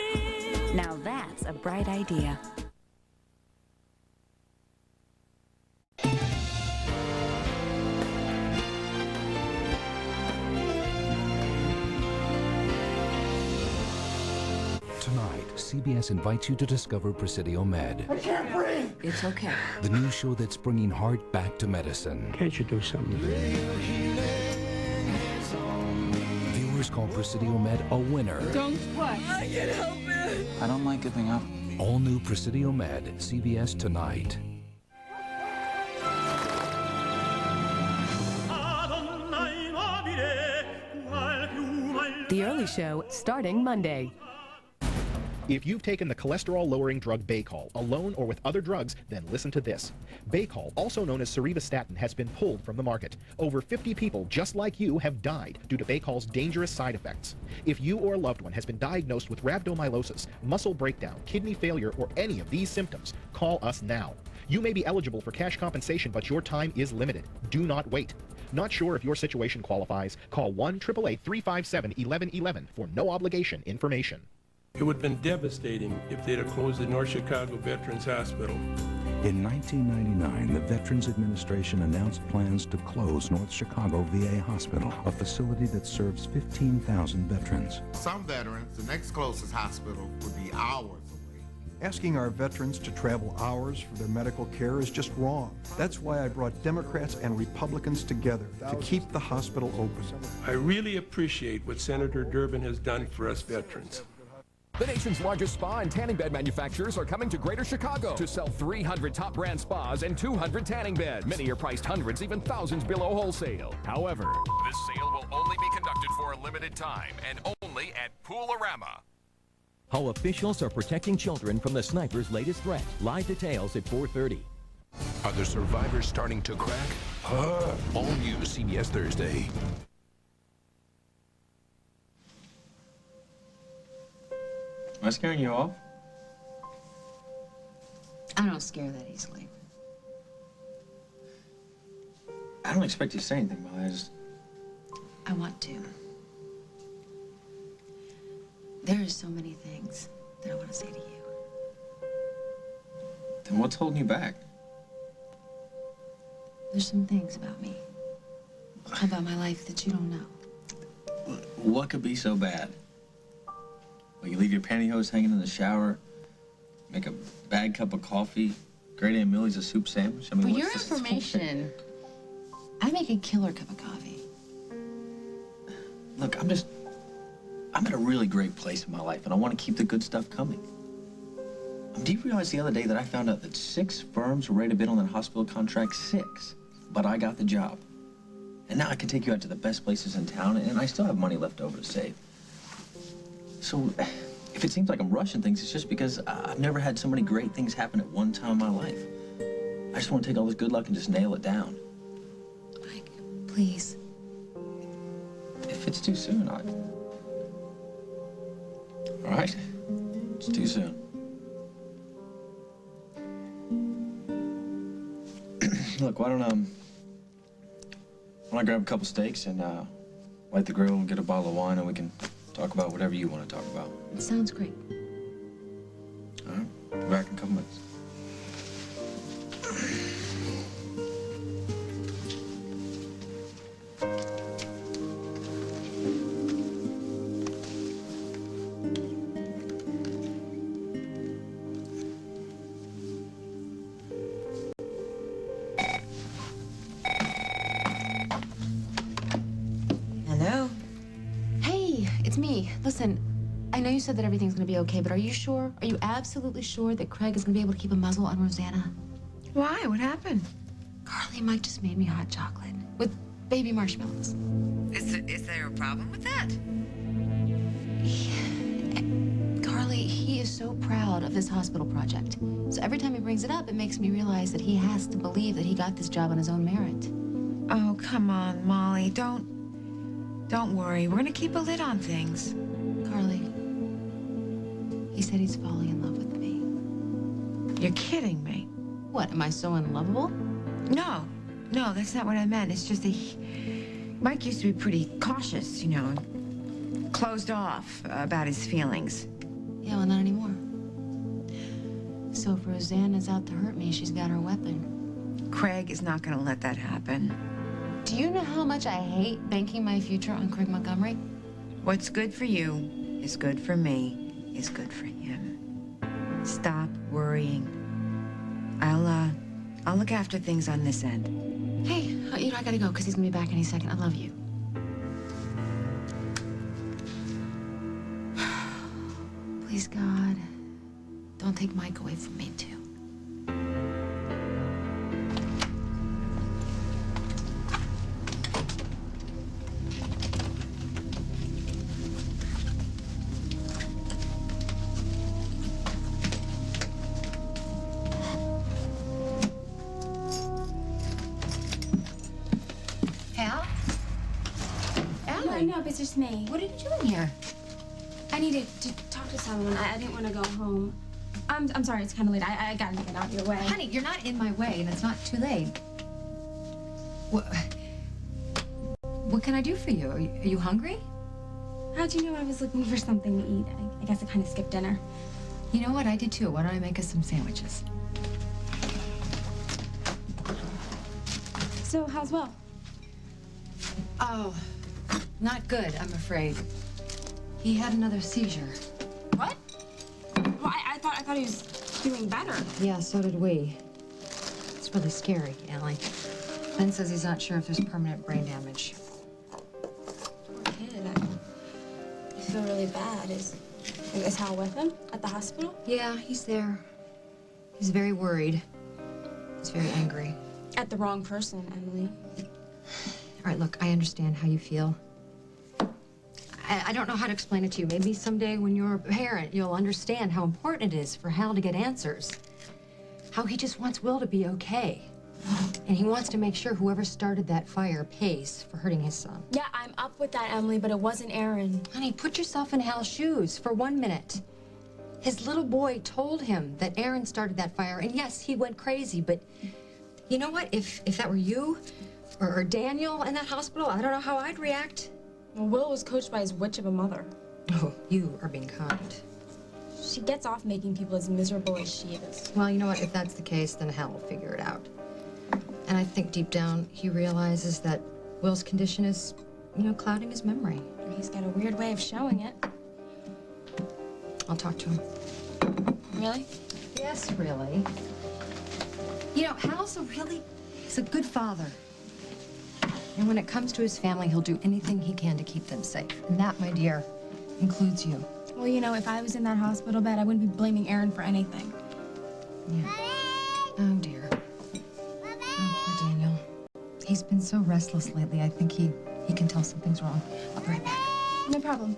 Speaker 21: in. Now that's a bright idea.
Speaker 23: Tonight, CBS invites you to discover Presidio Med.
Speaker 13: I can't breathe.
Speaker 23: It's okay. The new show that's bringing heart back to medicine.
Speaker 13: Can't you do something?
Speaker 23: Viewers call Presidio Med a winner.
Speaker 13: Don't what? I can't help it.
Speaker 23: I don't like giving up. All new Presidio Med, CBS tonight.
Speaker 15: The Early Show, starting Monday.
Speaker 28: If you've taken the cholesterol-lowering drug Baycol, alone or with other drugs, then listen to this. Baycol, also known as Cerevastatin, has been pulled from the market. Over 50 people just like you have died due to Baycol's dangerous side effects. If you or a loved one has been diagnosed with rhabdomyolysis, muscle breakdown, kidney failure, or any of these symptoms, call us now. You may be eligible for cash compensation, but your time is limited. Do not wait. Not sure if your situation qualifies? Call 1-888-357-1111 for no obligation information.
Speaker 29: It would have been devastating if they'd have closed the North Chicago Veterans Hospital.
Speaker 23: In 1999, the Veterans Administration announced plans to close North Chicago VA Hospital, a facility that serves 15,000 veterans.
Speaker 30: Some veterans, the next closest hospital would be hours away.
Speaker 31: Asking our veterans to travel hours for their medical care is just wrong. That's why I brought Democrats and Republicans together to keep the hospital open.
Speaker 29: I really appreciate what Senator Durbin has done for us veterans.
Speaker 32: The nation's largest spa and tanning bed manufacturers are coming to Greater Chicago to sell 300 top brand spas and 200 tanning beds. Many are priced hundreds, even thousands below wholesale. However,
Speaker 33: this sale will only be conducted for a limited time and only at Poolorama.
Speaker 34: How officials are protecting children from the sniper's latest threat. Live details at 4:30.
Speaker 24: Are the survivors starting to crack? All new CBS Thursday.
Speaker 3: Am I scaring you off?
Speaker 2: I don't scare that easily.
Speaker 3: I don't expect you to say anything, Molly.
Speaker 2: I want to. There are so many things that I want to say to you.
Speaker 3: Then what's holding you back?
Speaker 2: There's some things about me, about my life that you don't know.
Speaker 3: What could be so bad? Well, you leave your pantyhose hanging in the shower, make a bad cup of coffee, Great Aunt Millie's a soup sandwich. I mean,
Speaker 2: For
Speaker 3: what's
Speaker 2: your information, I make a killer cup of coffee.
Speaker 3: Look, I'm at a really great place in my life, and I want to keep the good stuff coming. Do you realize the other day that I found out that 6 firms were ready to bid on that hospital contract? 6. But I got the job. And now I can take you out to the best places in town, and I still have money left over to save. So, if it seems like I'm rushing things, it's just because I've never had so many great things happen at one time in my life. I just want to take all this good luck and just nail it down.
Speaker 2: Mike, please.
Speaker 3: If it's too soon, all right. It's too soon. Look, why don't I grab a couple steaks and light the grill and get a bottle of wine, and we can talk about whatever you want to talk about.
Speaker 2: It sounds great.
Speaker 3: All right, be back in a couple minutes.
Speaker 21: Hello?
Speaker 2: Hey, it's me. Listen, I know you said that everything's gonna be okay, but are you sure? Are you absolutely sure that Craig is gonna be able to keep a muzzle on Rosanna?
Speaker 21: Why? What happened?
Speaker 2: Carly and Mike just made me hot chocolate with baby marshmallows.
Speaker 21: Is there a problem with that?
Speaker 2: Carly, he is so proud of this hospital project. So every time he brings it up, it makes me realize that he has to believe that he got this job on his own merit.
Speaker 21: Oh, come on, Molly. Don't worry. We're gonna keep a lid on things.
Speaker 2: Carly, he said he's falling in love with me.
Speaker 21: You're kidding me.
Speaker 2: What, am I so unlovable?
Speaker 21: No, that's not what I meant. It's just that Mike used to be pretty cautious, you know, closed off about his feelings.
Speaker 2: Yeah, well, not anymore. So if Rosanna's out to hurt me, she's got her weapon.
Speaker 21: Craig is not gonna let that happen.
Speaker 2: Do you know how much I hate banking my future on Craig Montgomery?
Speaker 21: What's good for you is good for me, is good for him. Stop worrying. I'll look after things on this end.
Speaker 2: Hey, you know, I gotta go because he's gonna be back any second. I love you. Please, God, don't take Mike away from me, too.
Speaker 1: No, it's just me.
Speaker 2: What are you doing here?
Speaker 1: I needed to talk to someone. I didn't want to go home. I'm sorry, it's kind of late. I gotta get out of your way.
Speaker 2: Honey, you're not in my way, and it's not too late. What can I do for you? Are you hungry?
Speaker 1: How'd you know I was looking for something to eat? I guess I kind of skipped dinner.
Speaker 2: You know what? I did too. Why don't I make us some sandwiches?
Speaker 1: So, how's Will?
Speaker 2: Oh, not good, I'm afraid. He had another seizure.
Speaker 1: What? Well, I thought he was doing better.
Speaker 2: Yeah, so did we. It's really scary, Allie. Ben says he's not sure if there's permanent brain damage.
Speaker 1: Poor kid. I feel really bad. Is Hal with him at the hospital?
Speaker 2: Yeah, he's there. He's very worried. He's very angry.
Speaker 1: At the wrong person, Emily.
Speaker 2: All right, look, I understand how you feel. I don't know how to explain it to you. Maybe someday when you're a parent, you'll understand how important it is for Hal to get answers. How he just wants Will to be okay. And he wants to make sure whoever started that fire pays for hurting his son.
Speaker 1: Yeah, I'm up with that, Emily, but it wasn't Aaron.
Speaker 2: Honey, put yourself in Hal's shoes for 1 minute. His little boy told him that Aaron started that fire, and yes, he went crazy, but you know what? If that were you or Daniel in that hospital, I don't know how I'd react.
Speaker 1: Well, Will was coached by his witch of a mother.
Speaker 2: Oh, you are being kind.
Speaker 1: She gets off making people as miserable as she is.
Speaker 2: Well, you know what? If that's the case, then Hal will figure it out. And I think deep down, he realizes that Will's condition is, you know, clouding his memory.
Speaker 1: He's got a weird way of showing it.
Speaker 2: I'll talk to him.
Speaker 1: Really?
Speaker 2: Yes, really. You know, Hal's he's a good father.
Speaker 4: And when it comes to his family, he'll do anything he can to keep them safe. And that, my dear, includes you.
Speaker 1: Well, you know, if I was in that hospital bed, I wouldn't be blaming Aaron for anything.
Speaker 4: Yeah. Oh, dear. Oh, poor Daniel. He's been so restless lately, I think he can tell something's wrong. I'll be right back.
Speaker 1: No problem.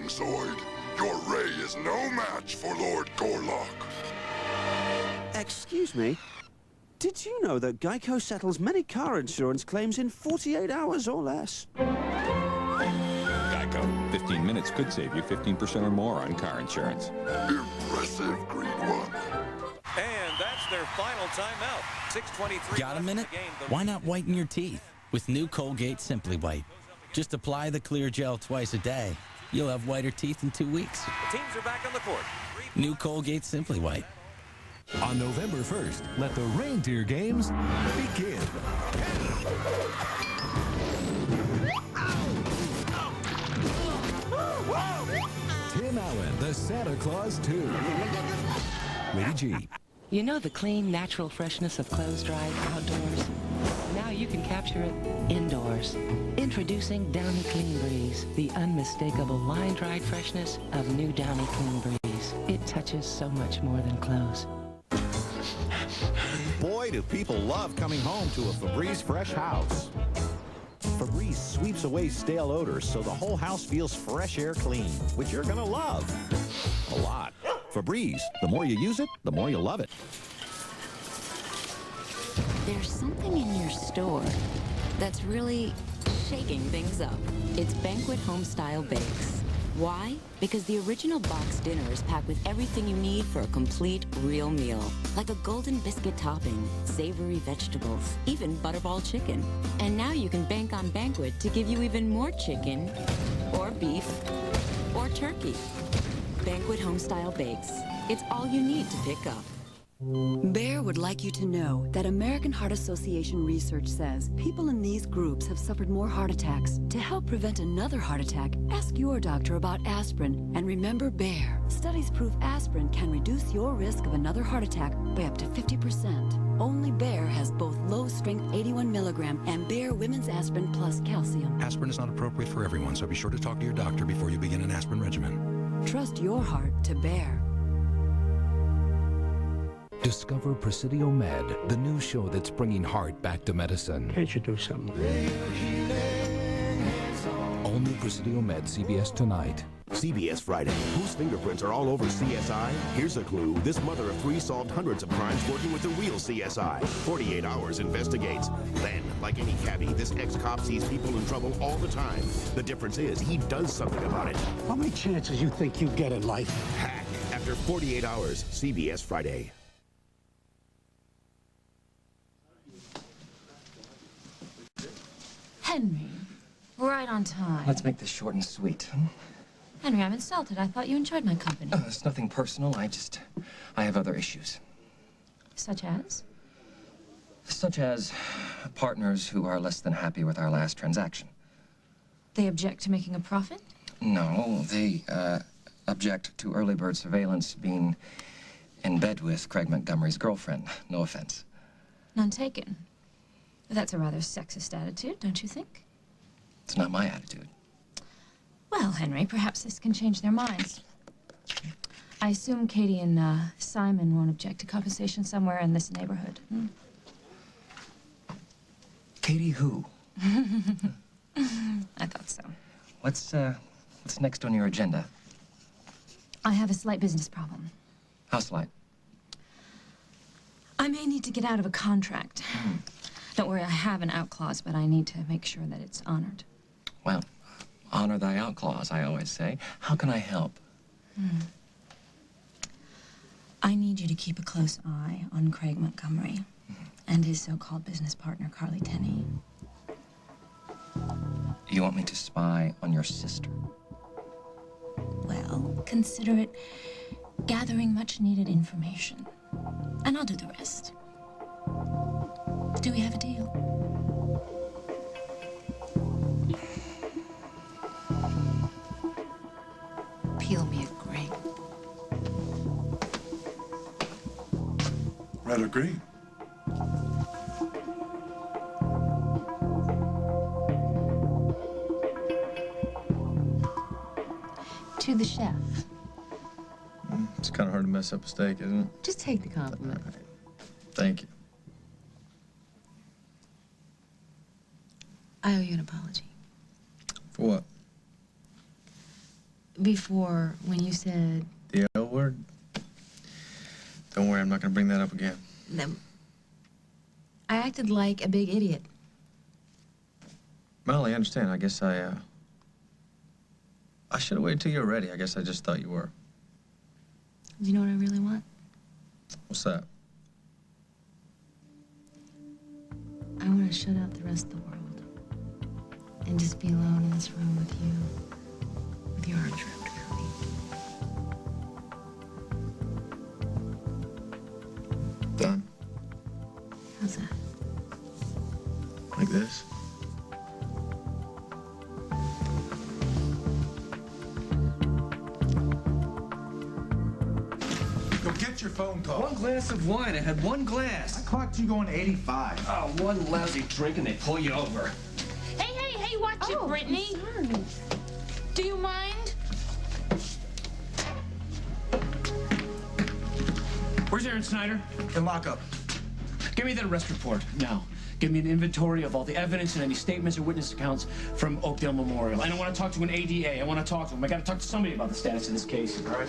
Speaker 5: Zoid. Your ray is no match for Lord Gorlock.
Speaker 6: Excuse me? Did you know that Geico settles many car insurance claims in 48 hours or less?
Speaker 7: Geico. 15 minutes could save you 15% or more on car insurance.
Speaker 5: Impressive, Green One.
Speaker 9: And that's their final timeout. 6:23.
Speaker 10: Got a minute? Why not whiten your teeth with new Colgate Simply White? Just apply the clear gel twice a day. You'll have whiter teeth in 2 weeks.
Speaker 9: The teams are back on the court.
Speaker 10: New Colgate Simply White.
Speaker 12: On November 1st, let the reindeer games begin. Tim Allen, the Santa Claus 2. Rated G.
Speaker 14: You know the clean, natural freshness of clothes-dried outdoors? Now you can capture it indoors. Introducing Downy Clean Breeze, the unmistakable line-dried freshness of new Downy Clean Breeze. It touches so much more than clothes. Boy, do people love coming home to a Febreze fresh house. Febreze sweeps away stale odors so the whole house feels fresh air clean, which you're gonna love. A lot. Febreze, the more you use it, the more you love it.
Speaker 2: There's something in your store that's really shaking things up. It's Banquet Home-Style Bakes. Why? Because the original box dinner is packed with everything you need for a complete, real meal. Like a golden biscuit topping, savory vegetables, even butterball chicken. And now you can bank on Banquet to give you even more chicken, or beef, or turkey. Banquet Home-Style Bakes. It's all you need to pick up.
Speaker 16: Bayer would like you to know that American Heart Association research says people in these groups have suffered more heart attacks. To help prevent another heart attack, ask your doctor about aspirin. And remember Bayer. Studies prove aspirin can reduce your risk of another heart attack by up to 50%. Only Bayer has both low-strength 81 milligram and Bayer Women's Aspirin Plus Calcium.
Speaker 23: Aspirin is not appropriate for everyone, so be sure to talk to your doctor before you begin an aspirin regimen.
Speaker 16: Trust your heart to Bayer.
Speaker 23: Discover Presidio Med, the new show that's bringing heart back to medicine.
Speaker 31: Can't you do something?
Speaker 23: All new Presidio Med, CBS tonight.
Speaker 17: CBS Friday. Whose fingerprints are all over CSI? Here's a clue. This mother of three solved hundreds of crimes working with the real CSI. 48 Hours investigates. Then, like any cabbie, this ex-cop sees people in trouble all the time. The difference is he does something about it.
Speaker 31: How many chances you think you get in life?
Speaker 17: Hack. After 48 Hours. CBS Friday.
Speaker 2: Henry, right on time.
Speaker 18: Let's make this short and sweet.
Speaker 2: Henry, I'm insulted. I thought you enjoyed my company.
Speaker 18: It's nothing personal. I have other issues.
Speaker 2: Such as?
Speaker 18: Such as partners who are less than happy with our last transaction.
Speaker 2: They object to making a profit?
Speaker 18: No, they object to early bird surveillance being in bed with Craig Montgomery's girlfriend. No offense.
Speaker 2: None taken. That's a rather sexist attitude, don't you think?
Speaker 18: It's not my attitude.
Speaker 2: Well, Henry, perhaps this can change their minds. I assume Katie and Simon won't object to compensation somewhere in this neighborhood. Hmm?
Speaker 18: Katie who?
Speaker 2: I thought so.
Speaker 18: What's next on your agenda?
Speaker 2: I have a slight business problem.
Speaker 18: How slight?
Speaker 2: I may need to get out of a contract. Don't worry, I have an out clause, but I need to make sure that it's honored.
Speaker 18: Well, honor thy out clause, I always say. How can I help?
Speaker 2: I need you to keep a close eye on Craig Montgomery and his so-called business partner, Carly Tenney.
Speaker 18: You want me to spy on your sister?
Speaker 2: Well, consider it gathering much-needed information. And I'll do the rest. Do we have a deal?
Speaker 21: Peel me a grape.
Speaker 5: Red or green?
Speaker 4: To the chef.
Speaker 8: It's kind of hard to mess up a steak, isn't it?
Speaker 4: Just take the compliment.
Speaker 8: Thank you.
Speaker 4: I owe you an apology.
Speaker 8: For what?
Speaker 4: Before, when you said...
Speaker 8: The L word? Don't worry, I'm not going to bring that up again.
Speaker 4: I acted like a big idiot.
Speaker 8: Molly, I understand. I guess I should have waited till you were ready. I guess I just thought you were.
Speaker 4: Do you know what I really want?
Speaker 8: What's that?
Speaker 4: I want to shut out the rest of the world. And just be alone in this room with you. With your arms wrapped around me.
Speaker 8: Done.
Speaker 4: How's that?
Speaker 8: Like this?
Speaker 11: Go get your phone call.
Speaker 3: One glass of wine. I had one glass.
Speaker 11: I clocked you going 85.
Speaker 3: Oh, one lousy drink and they pull you over.
Speaker 13: Hey, watch it, Brittany. Do you mind?
Speaker 3: Where's Aaron Snyder?
Speaker 11: In lockup.
Speaker 3: Give me that arrest report now. Give me an inventory of all the evidence and any statements or witness accounts from Oakdale Memorial. And I want to talk to an ADA. I want to talk to him. I got to talk to somebody about the status of this case, all right?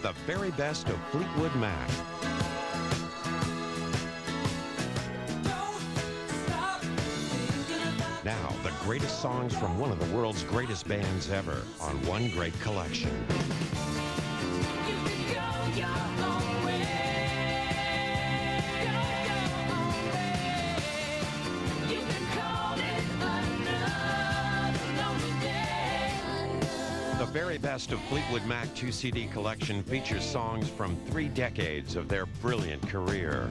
Speaker 15: The very best of Fleetwood Mac. Now, the greatest songs from one of the world's greatest bands ever on one great collection. The very best of Fleetwood Mac 2-CD collection features songs from 3 decades of their brilliant career.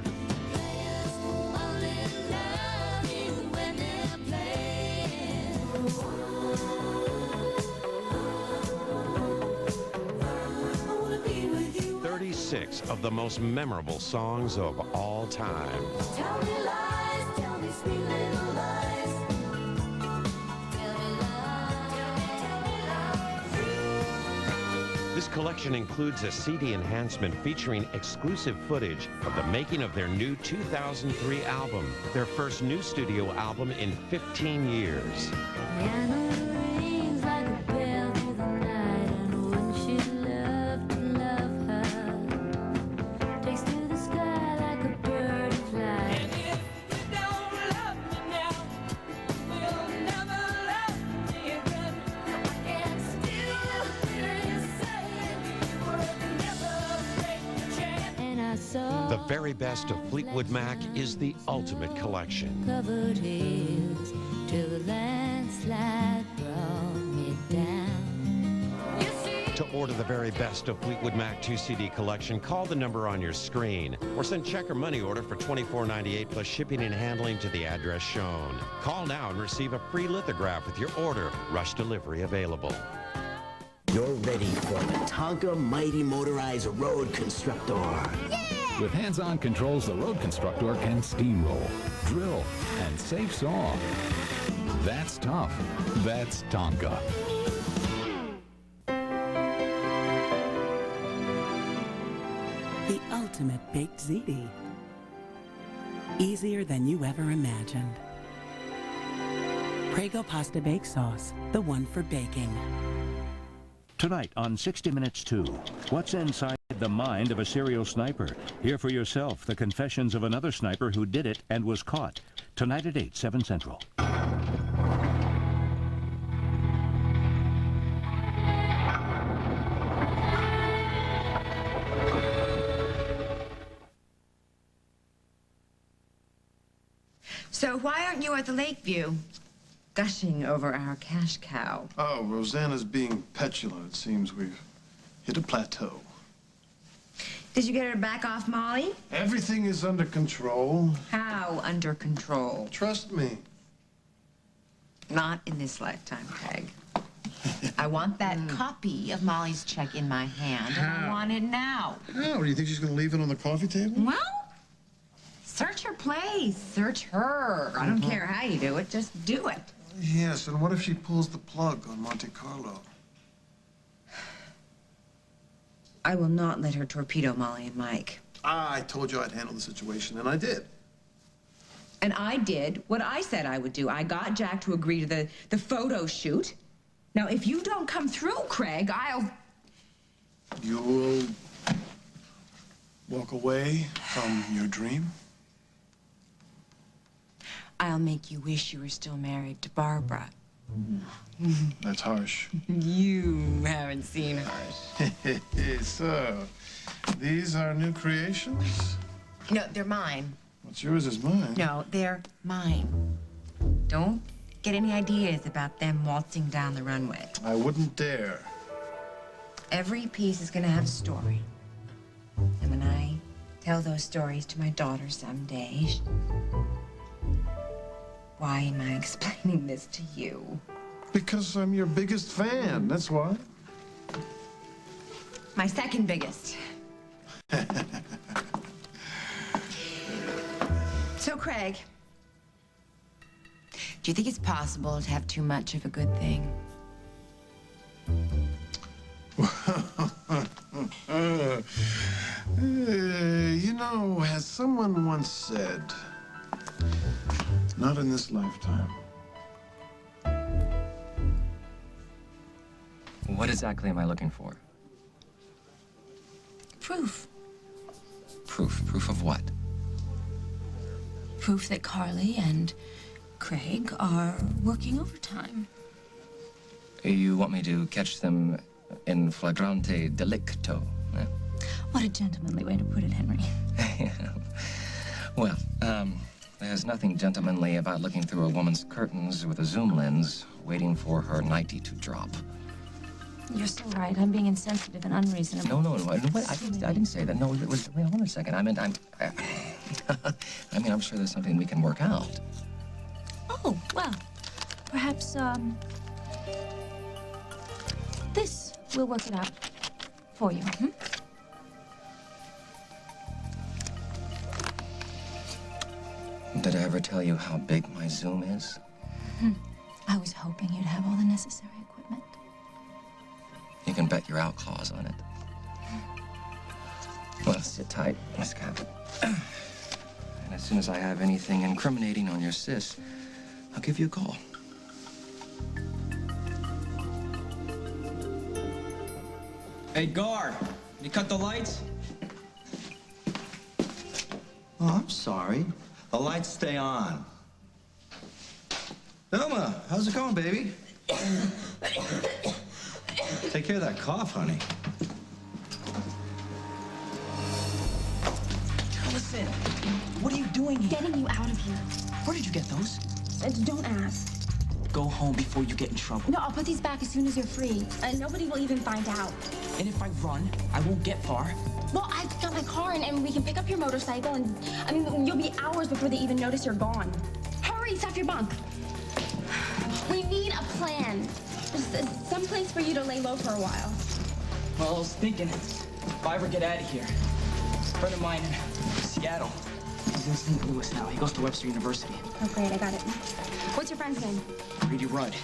Speaker 15: Six of the most memorable songs of all time.
Speaker 13: Tell me lies, tell me sweet little lies.
Speaker 15: This collection includes a CD enhancement featuring exclusive footage of the making of their new 2003 album, their first new studio album in 15 years. The very best of Fleetwood Mac is the ultimate collection.
Speaker 13: Covered hills till the landslide brought me down.
Speaker 15: To order the very best of Fleetwood Mac 2-CD collection, call the number on your screen or send check or money order for $24.98 plus shipping and handling to the address shown. Call now and receive a free lithograph with your order. Rush delivery available.
Speaker 19: You're ready for the Tonka Mighty Motorized Road Constructor.
Speaker 12: With hands-on controls, the Road Constructor can steamroll, drill, and safe saw. That's tough. That's Tonka.
Speaker 20: The ultimate baked ziti. Easier than you ever imagined. Prego pasta bake sauce, the one for baking.
Speaker 12: Tonight on 60 Minutes 2, what's inside the mind of a serial sniper? Hear for yourself the confessions of another sniper who did it and was caught. Tonight at 8, 7 Central.
Speaker 21: So why aren't you at the Lakeview, gushing over our cash cow?
Speaker 1: Oh, Rosanna's being petulant. It seems we've hit a plateau.
Speaker 21: Did you get her to back off, Molly?
Speaker 1: Everything is under control.
Speaker 21: How under control?
Speaker 1: Trust me.
Speaker 21: Not in this lifetime, Craig. I want that copy of Molly's check in my hand, and I want it now.
Speaker 1: How? Do you think she's going to leave it on the coffee table?
Speaker 21: Well, search her place. Search her. I don't care how you do it. Just do it.
Speaker 1: Yes, and what if she pulls the plug on Monte Carlo?
Speaker 21: I will not let her torpedo Molly and Mike.
Speaker 1: I told you I'd handle the situation, and I did.
Speaker 21: And I did what I said I would do. I got Jack to agree to the photo shoot. Now, if you don't come through, Craig, I'll...
Speaker 1: You will walk away from your dream?
Speaker 21: I'll make you wish you were still married to Barbara.
Speaker 1: That's harsh.
Speaker 21: You haven't seen hers.
Speaker 1: So, these are new creations?
Speaker 21: No, they're mine.
Speaker 1: What's yours is mine.
Speaker 21: No, they're mine. Don't get any ideas about them waltzing down the runway.
Speaker 1: I wouldn't dare.
Speaker 21: Every piece is gonna have a story. And when I tell those stories to my daughter someday, why am I explaining this to you?
Speaker 1: Because I'm your biggest fan, that's why.
Speaker 21: My second biggest. So, Craig, do you think it's possible to have too much of a good thing?
Speaker 1: You know, as someone once said, not in this lifetime.
Speaker 18: What exactly am I looking for?
Speaker 2: Proof.
Speaker 18: Proof. Proof of what?
Speaker 2: Proof that Carly and Craig are working overtime.
Speaker 18: You want me to catch them in flagrante delicto? Eh?
Speaker 2: What a gentlemanly way to put it, Henry.
Speaker 18: Well, there's nothing gentlemanly about looking through a woman's curtains with a zoom lens, waiting for her nightie to drop.
Speaker 2: You're so right. I'm being insensitive and unreasonable.
Speaker 18: No. Wait, I didn't say that. No, wait, hold on a second. I mean, I'm sure there's something we can work out.
Speaker 2: Oh, well, perhaps, this will work it out for you, hmm?
Speaker 18: Did I ever tell you how big my zoom is?
Speaker 2: I was hoping you'd have all the necessary equipment.
Speaker 18: You can bet your outclaws on it. Well, sit tight, Miss Cabot. And as soon as I have anything incriminating on your sis, I'll give you a call.
Speaker 6: Hey, Gar, you cut the lights?
Speaker 7: Oh, I'm sorry. The lights stay on. Wilma, how's it going, baby? Take care of that cough, honey.
Speaker 6: Listen, what are you doing here?
Speaker 22: Getting you out of here.
Speaker 6: Where did you get those?
Speaker 22: Don't ask.
Speaker 6: Go home before you get in trouble.
Speaker 22: No, I'll put these back as soon as you're free. Nobody will even find out.
Speaker 6: And if I run, I won't get far.
Speaker 22: Well, I've got my car, and we can pick up your motorcycle, and, I mean, you'll be hours before they even notice you're gone. Hurry, stuff your bunk. We need a plan. Just some place for you to lay low for a while.
Speaker 6: Well, I was thinking, if I ever get out of here, a friend of mine in Seattle, he's in St. Louis now. He goes to Webster University.
Speaker 22: Oh, great, I got it. What's your friend's name?
Speaker 6: Reedy Rudd.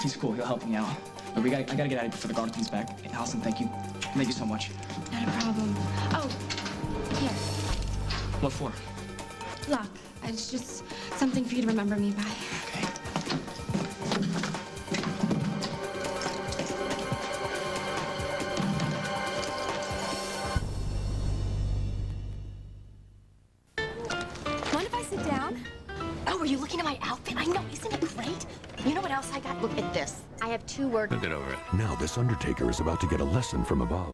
Speaker 6: He's cool. He'll help me out. But I gotta get out of here before the guard comes back. Hey, Allison, thank you. Thank you so much.
Speaker 22: Not a problem. Oh, here.
Speaker 6: What for?
Speaker 22: Luck. It's just something for you to remember me by.
Speaker 6: Okay.
Speaker 9: at my outfit? I know, isn't it great? You know what else I got? Look at this. I have 2 words.
Speaker 17: Look it over it. Now this Undertaker is about to get a lesson from above.